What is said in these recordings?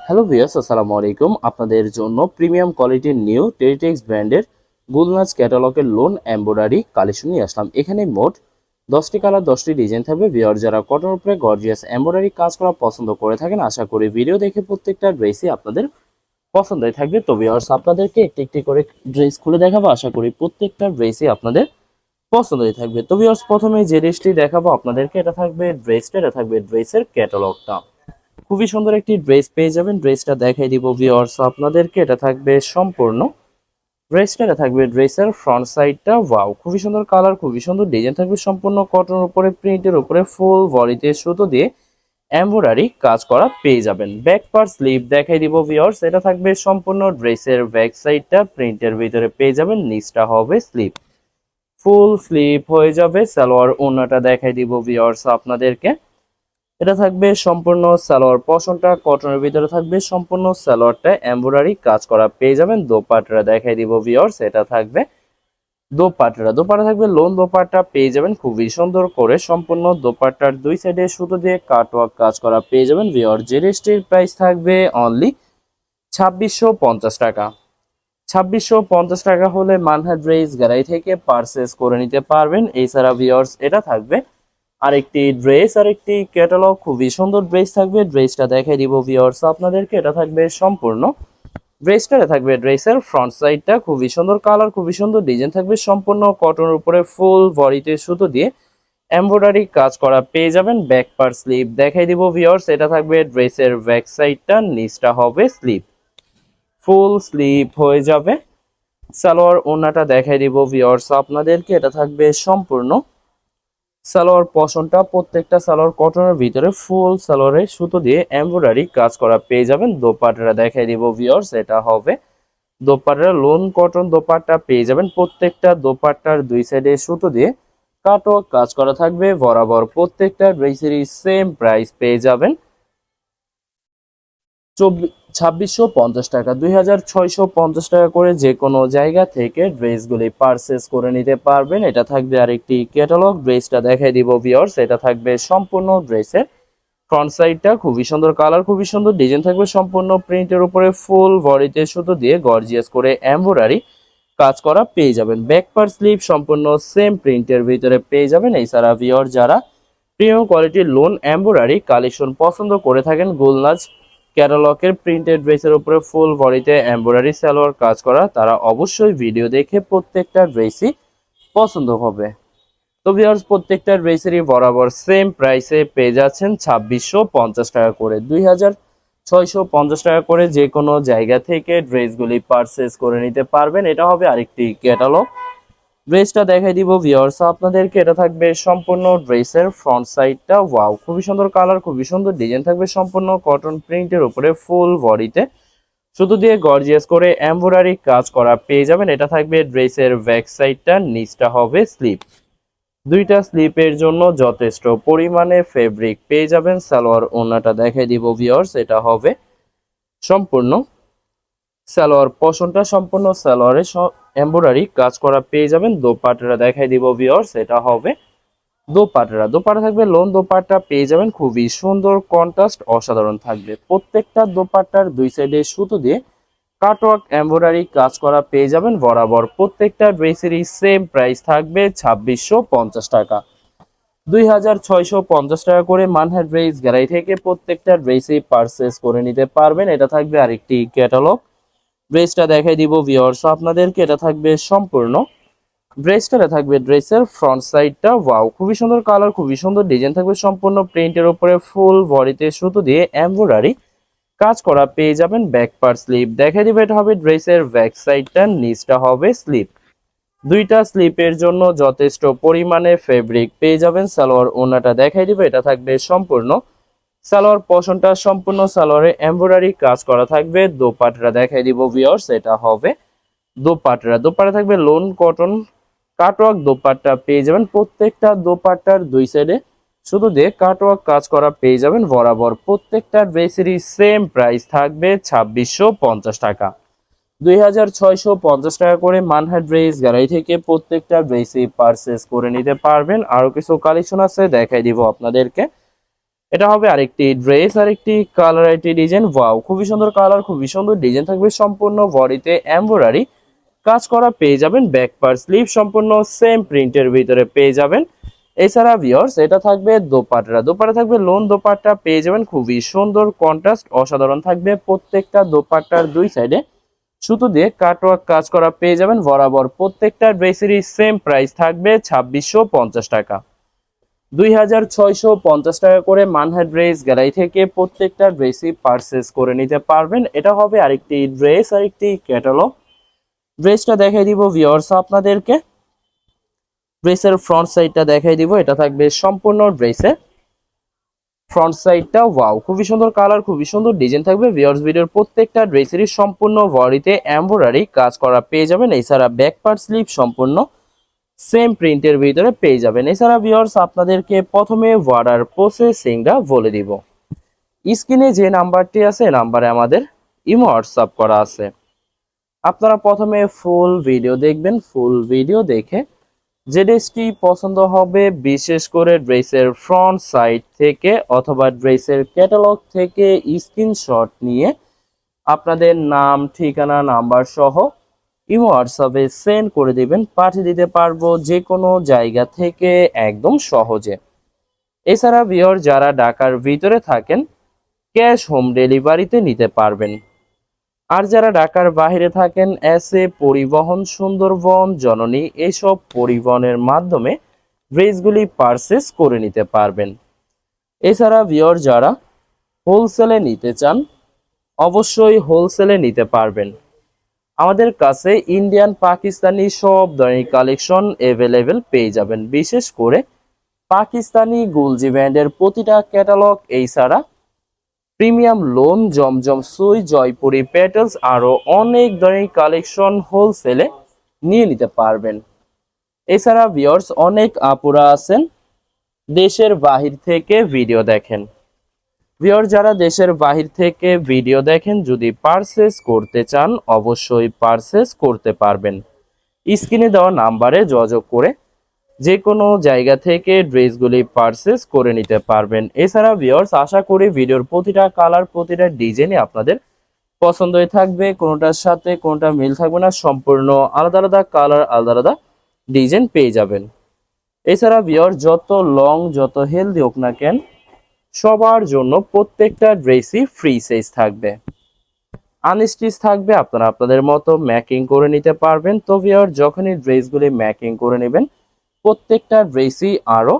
Hello viewers, আসসালামু আলাইকুম। আপনাদের জন্য প্রিমিয়াম কোয়ালিটির নিউ টেরিটেক্স ব্র্যান্ডের গুলনাজ ক্যাটালগের লোন এমব্রয়ডারি কালেকশন নিয়ে আসলাম। এখানে মোট 10টি কালার 10টি ডিজাইন থাকবে। ভিউয়ার যারা কটনের উপরে গর্জিয়াস এমব্রয়ডারি কাজ করা পছন্দ করে থাকেন, আশা করি ভিডিও দেখে প্রত্যেকটা ড্রেসই আপনাদের পছন্দই থাকবে। তো ভিউয়ার্স, আপনাদেরকে একটি একটি করে ড্রেস খুলে দেখাবো, আশা করি প্রত্যেকটা ড্রেসই আপনাদের পছন্দই থাকবে। তো ভিউয়ার্স, প্রথমে যে ড্রেসটি দেখাবো আপনাদেরকে, এটা থাকবে ড্রেসের ক্যাটালগটা। খুবই সুন্দর একটি ড্রেস পেয়ে যাবেন। ড্রেসটা দেখাই দিব ভিউয়ার্স আপনাদেরকে। এটা থাকবে সম্পূর্ণ এটা থাকবে ড্রেসের ফ্রন্ট সাইডটা। ওয়াও, খুবই সুন্দর কালার, খুবই সুন্দর ডিজাইন থাকবে। সম্পূর্ণ কটনের উপরে প্রিন্টের উপরে ফুল বডিতে সুতো দিয়ে এমব্রয়ডারি কাজ করা পেয়ে যাবেন। ব্যাক পার্ট স্লিভ দেখাই দিব ভিউয়ার্স। এটা থাকবে সম্পূর্ণ ড্রেসের ব্যাক সাইডটা, প্রিন্টের ভিতরে পেয়ে যাবেন। নিচটা হবে স্লিভ, ফুল স্লিভ হয়ে যাবে। সালোয়ার ওড়নাটা দেখাই দিব ভিউয়ার্স আপনাদেরকে। এটা থাকবে সম্পূর্ণ সালোয়ার পোরশনটা কটনের ভিতরে থাকবে। সম্পূর্ণ সালোয়ারটা এমব্রয়ডারি কাজ করা পেয়ে যাবেন। দোপাট্টাটা দেখাই দিব ভিউয়ার্স। এটা থাকবে দোপাট্টা থাকবে লোন দোপাট্টা পেয়ে যাবেন খুবই সুন্দর করে। সম্পূর্ণ দোপাট্টার দুই সাইডে সুতো দিয়ে কাটওয়ার্ক কাজ করা পেয়ে যাবেন। ভিউয়ার্স, যে ড্রেসটির প্রাইস থাকবে অনলি 2650 টাকা। 2650 টাকা হলে মানহা ড্রেস গ্যালারি থেকে পারচেস করে নিতে পারবেন। এছাড়া ভিউয়ার্স, এটা থাকবে আরেকটি ক্যাটালগ, খুবই সুন্দর ড্রেস থাকবে। ড্রেসটা দেখাই দিব ভিউয়ার্স আপনাদেরকে। এটা থাকবে সম্পূর্ণ ড্রেসের ফ্রন্ট সাইডটা, খুবই সুন্দর কালার, খুবই সুন্দর ডিজাইন থাকবে। সম্পূর্ণ কটনের উপরে ফুল বডিতে সুতো দিয়ে এমব্রয়ডারি কাজ করা পেয়ে যাবেন। ব্যাক পার্ট স্লিভ দেখাই দিব ভিউয়ার্স। এটা থাকবে ড্রেসের ব্যাক সাইডটা, নিচটা হবে স্লিভ, ফুল স্লিভ হয়ে যাবে। সালোয়ার ওড়নাটা দেখাই দিব ভিউয়ার্স আপনাদেরকে। এটা থাকবে সম্পূর্ণ সালোয়ার পশনটা, প্রত্যেকটা সালোয়ার কটনের ভিতরে ফুল সালোয়ারে সুতো দিয়ে এমব্রয়ডারি কাজ করা পেয়ে যাবেন। দোপাট্টাটা দেখাই দিব ভিউয়ার্স। এটা হবে দোপাট্টা, লোন কটন দোপাট্টা পেয়ে যাবেন। প্রত্যেকটা দোপাট্টার দুই সাইডে সুতো দিয়ে কাটওয়ার্ক কাজ করা থাকবে বরাবর। প্রত্যেকটা ড্রেসেরই সেম প্রাইস পেয়ে যাবেন 2650 টাকা। 2650 টাকা করে যে কোনো জায়গা থেকে ড্রেসগুলি পারচেস করে নিতে পারবেন। এটা থাকবে আরেকটি ক্যাটালগ। ড্রেসটা দেখাই দিব ভিউয়ার্স। এটা থাকবে সম্পূর্ণ ড্রেসের ফ্রন্ট সাইডটা, খুবই সুন্দর কালার, খুবই সুন্দর ডিজাইন থাকবে। সম্পূর্ণ প্রিন্টের উপরে ফুল বডিতে সুতো দিয়ে গর্জিয়াস করে এমব্রয়ডারি কাজ করা পেয়ে যাবেন। ব্যাক পার্ট স্লিভ সম্পূর্ণ সেম প্রিন্টের ভিতরে পেয়ে যাবেন। এছাড়া ভিউয়ার যারা প্রিমিয়াম কোয়ালিটির লোন এমব্রয়ডারি কালেকশন পছন্দ করে থাকেন, গুলনাজ ক্যাটালগের প্রিন্টেড ড্রেসের উপরে ফুল বডিতে এমব্রয়ডারি সালোয়ার কাজ করা, তারা অবশ্যই ভিডিও দেখে প্রত্যেকটা ড্রেসই পছন্দ হবে। তো ভিউয়ার্স, প্রত্যেকটা ড্রেসেরই বরাবর সেম প্রাইসে পেয়ে যাচ্ছেন 2650 টাকা করে। 2650 টাকা করে যে কোনো জায়গা থেকে ড্রেসগুলি পারচেস করে নিতে পারবেন। এটা হবে আরেকটি ক্যাটালগ। ড্রেসটা দেখাই দিব ভিউয়ার্স আপনাদেরকে। এটা থাকবে সম্পূর্ণ ড্রেসের ফ্রন্ট সাইডটা। ওয়াও, খুবই সুন্দর কালার, খুবই সুন্দর ডিজাইন থাকবে। সম্পূর্ণ কটন প্রিন্টের উপরে ফুল বডিতে সুতো দিয়ে গর্জিয়াস করে এমব্রয়ডারি কাজ করা পেয়ে যাবেন। এটা থাকবে ড্রেসের ব্যাক সাইডটা, নিচটা হবে স্লিপ। দুইটা স্লিপের জন্য যথেষ্ট পরিমাণে ফেব্রিক পেয়ে যাবেন। সালোয়ার ওড়নাটা দেখাই দিব ভিউয়ার্স। এটা হবে সম্পূর্ণ সালোয়ার পোরশনটা, সম্পূর্ণ সালোয়ারে এমব্রয়ডারি কাজ করা পেয়ে যাবেন। দোপাট্টাটা দেখাই দিব ভিউয়ার্স। এটা হবে দোপাট্টা থাকবে লোন দোপাট্টা পেয়ে যাবেন। খুবই সুন্দর কন্ট্রাস্ট, অসাধারণ থাকবে। প্রত্যেকটা দোপাট্টার দুই সাইডে সুতো দিয়ে কাটওয়ার্ক এমব্রয়ডারি কাজ করা পেয়ে যাবেন বরাবর। প্রত্যেকটা ড্রেসেরই সেম প্রাইস থাকবে 2650 টাকা। 2650 টাকা করে মানহা ড্রেস গ্যালারি থেকে প্রত্যেকটা ড্রেসই পারচেস করে নিতে পারবেন। এটা থাকবে আরেকটি ক্যাটালগ। ড্রেসটা দেখাই দিব ভিউয়ার্স আপনাদেরকে। এটা থাকবে সম্পূর্ণ ড্রেসের ফ্রন্ট সাইডটা। ওয়াও, খুবই সুন্দর কালার, খুবই সুন্দর ডিজাইন থাকবে। সম্পূর্ণ প্রিন্টের উপরে ফুল বডিতে সুতো দিয়ে এমব্রয়ডারি কাজ করা পেয়ে যাবেন। ব্যাক পার্ট স্লিভ দেখাই দিব। এটা হবে ড্রেসের ব্যাক সাইডটা, নিচটা হবে স্লিভ। দুইটা স্লিপের জন্য যথেষ্ট পরিমাণে ফেব্রিক পেয়ে যাবেন। সালোয়ার ওড়নাটা দেখাই দিব। এটা থাকবে সম্পূর্ণ সালোয়ার পোরশনটা, সম্পূর্ণ সালোয়ারে এমব্রয়ডারি কাজ করা থাকবে। দোপাট্টা দেখাই দিব ভিউয়ার্স। এটা হবে দোপাট্টা থাকবে লোন কটন কাটওয়ার্ক দোপাট্টা পেয়ে যাবেন। প্রত্যেকটা দোপাট্টার দুই সাইডে শুধু দিয়ে কাটওয়ার্ক কাজ করা পেয়ে যাবেন বরাবর। প্রত্যেকটা ড্রেসেরই সেম প্রাইস থাকবে 2650 টাকা। 2650 টাকা করে মানহা ড্রেস গ্যালারি থেকে প্রত্যেকটা ড্রেসই পারচেস করে নিতে পারবেন। আরো কিছু কালেকশন আছে, দেখাই দিব আপনাদেরকে। এটা হবে আরেকটি ড্রেস, আরেকটি কালার, একটি ডিজাইন। ওয়াও, খুবই সুন্দর কালার, খুবই সুন্দর ডিজাইন থাকবে। সম্পূর্ণ বডিতে এমব্রয়ডারি কাজ করা পেয়ে যাবেন। ব্যাক পার্ট স্লিভ সম্পূর্ণ সেম প্রিন্টের ভিতরে পেয়ে যাবেন। এছাড়া ভিউয়ার্স এটা থাকবে দোপাট্টা, দোপাট্টা থাকবে লোন দোপাট্টা পেয়ে যাবেন। খুবই সুন্দর কন্ট্রাস্ট অসাধারণ থাকবে। প্রত্যেকটা দোপাট্টার দুই সাইডে সুতো দিয়ে কাটওয়ার্ক কাজ করা পেয়ে যাবেন বরাবর। প্রত্যেকটা ড্রেসেরই সেম প্রাইস থাকবে 2650 টাকা, 2650 টাকা করে মানহাট ড্রেস গ্যালারি থেকে প্রত্যেকটা ড্রেসই পারচেস করে নিতে পারবেন। এটা হবে আরেকটি ড্রেস, আরেকটি ক্যাটালগ। ড্রেসটা দেখাই দিব ভিউয়ার্স আপনাদেরকে। ড্রেসের ফ্রন্ট সাইডটা দেখাই দিব। এটা থাকবে সম্পূর্ণ ড্রেসের ফ্রন্ট সাইডটা। ওয়াও, খুবই সুন্দর কালার, খুবই সুন্দর ডিজাইন থাকবে। ভিউয়ার্স ভিডিওর প্রত্যেকটা ড্রেসেরই সম্পূর্ণ বডিতে এমব্রয়ডারি কাজ করা পেয়ে যাবেন। এছাড়া ব্যাক পার্ট স্লিভ সম্পূর্ণ সেম প্রিন্টের ভিতরে পেয়ে যাবেন। এছাড়া ভিউয়ার্স আপনাদেরকে প্রথমে অর্ডার প্রসেসিংটা বলে দিব। স্ক্রিনে যে নাম্বারটি আছে নাম্বারে আমাদের ইমো হোয়াটসঅ্যাপ করা আছে। আপনারা প্রথমে ফুল ভিডিও দেখবেন। ফুল ভিডিও দেখে যে ড্রেসটি পছন্দ হবে, বিশেষ করে ড্রেসের ফ্রন্ট সাইড থেকে অথবা ড্রেসের ক্যাটালগ থেকে স্ক্রিনশট নিয়ে আপনাদের নাম, ঠিকানা, নাম্বার সহ ইমো হোয়াটসঅ্যাপে সেন্ড করে দিবেন। পাঠিয়ে দিতে পারবো যে কোনো জায়গা থেকে একদম সহজে। এছাড়া ভিউয়ার যারা ঢাকার ভিতরে থাকেন ক্যাশ হোম ডেলিভারিতে নিতে পারবেন। আর যারা ঢাকার বাইরে থাকেন এসএ পরিবহন, সুন্দরবন, জননী এইসব পরিবহনের মাধ্যমে ড্রেসগুলি পারচেস করে নিতে পারবেন। এছাড়া ভিউয়ার যারা হোলসেলে নিতে চান অবশ্যই হোলসেলে নিতে পারবেন। আমাদের কাছে ইন্ডিয়ান, পাকিস্তানি সব ধরনের কালেকশন অ্যাভেলেবেল পেয়ে যাবেন। বিশেষ করে পাকিস্তানি গুলজি ব্র্যান্ডের প্রতিটা ক্যাটালগ, এছাড়া প্রিমিয়াম লোন, জমজম সুই, জয়পুরি প্যাটেলস আরো অনেক ধরনের কালেকশন হোলসেলে নিয়ে নিতে পারবেন। এছাড়া ভিউয়ার্স অনেক আপুরা আছেন দেশের বাহির থেকে ভিডিও দেখেন। ভিউয়ার যারা দেশের বাহির থেকে ভিডিও দেখেন যদি পারচেস করতে চান অবশ্যই পারচেস করতে পারবেন। স্ক্রিনে দেওয়া নাম্বারে যোগাযোগ করে যে কোনো জায়গা থেকে ড্রেসগুলি পারচেস করে নিতে পারবেন। এছাড়া ভিউয়ার্স আশা করি ভিডিওর প্রতিটা কালার, প্রতিটা ডিজাইনই আপনাদের পছন্দই থাকবে। কোনোটার সাথে কোনোটা মিল থাকবে না, সম্পূর্ণ আলাদা আলাদা কালার, আলাদা আলাদা ডিজাইন পেয়ে যাবেন। এছাড়া ভিউয়ার যত লং, যত হেলদি হোক না কেন, সবার জন্য প্রত্যেকটা ড্রেসই ফ্রি সাইজ থাকবে, আনস্টিচ থাকবে। আপনারা আপনাদের মতো ম্যাকিং করে নিতে পারবেন। তো ভিউয়ার যখনই ড্রেসগুলি ম্যাকিং করে নেবেন প্রত্যেকটা ড্রেসই আরো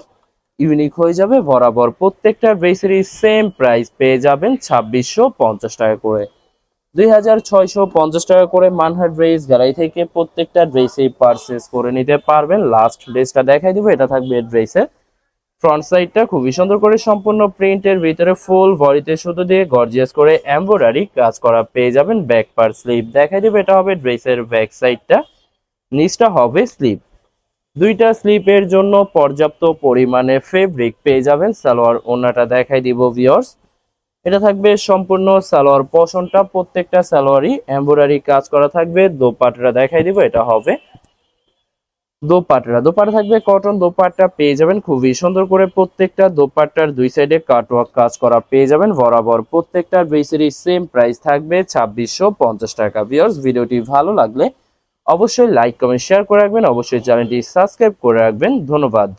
ইউনিক হয়ে যাবে বরাবর। প্রত্যেকটা ড্রেসেরই সেম প্রাইস পেয়ে যাবেন 2650 টাকা করে, 2650 টাকা করে মানহাট ড্রেস গ্যালারি থেকে প্রত্যেকটা ড্রেসই পারচেস করে নিতে পারবেন। লাস্ট ড্রেসটা দেখাই দিব। এটা থাকবে ড্রেসের ফ্রন্ট সাইডটা, খুবই সুন্দর করে সম্পূর্ণ প্রিন্টের ভিতরে ফুল বডিতে সুতো দিয়ে গর্জিয়াস করে এমব্রয়ডারি কাজ করা পেয়ে যাবেন। ব্যাক পার্ট স্লিভ দেখাই দিব। এটা হবে ড্রেসের ব্যাক সাইডটা, নিচটা হবে স্লিভ। দুইটা স্লিপের জন্য পর্যাপ্ত পরিমাণে ফেব্রিক পেয়ে যাবেন। সালোয়ার ওড়নাটা দেখাই দিব ভিউয়ার্স। এটা থাকবে সম্পূর্ণ সালোয়ার পোর্শনটা, প্রত্যেকটা সালোয়ারই এমব্রয়ডারি কাজ করা থাকবে। দোপাট্টাটা দেখাই দিব। এটা হবে দোপাট্টা, দোপাট্টা থাকবে কটন দোপাট্টা পেয়ে যাবেন। খুবই সুন্দর করে প্রত্যেকটা দোপাট্টার দুই সাইডে কাটওয়ার্ক কাজ করা পেয়ে যাবেন বরাবর। প্রত্যেকটা ড্রেসেরই সেম প্রাইস থাকবে 2650 টাকা। ভিউয়ার্স ভিডিওটি ভালো লাগলে অবশ্যই লাইক, কমেন্ট, শেয়ার করে রাখবেন। অবশ্যই চ্যানেলটি সাবস্ক্রাইব করে রাখবেন। ধন্যবাদ।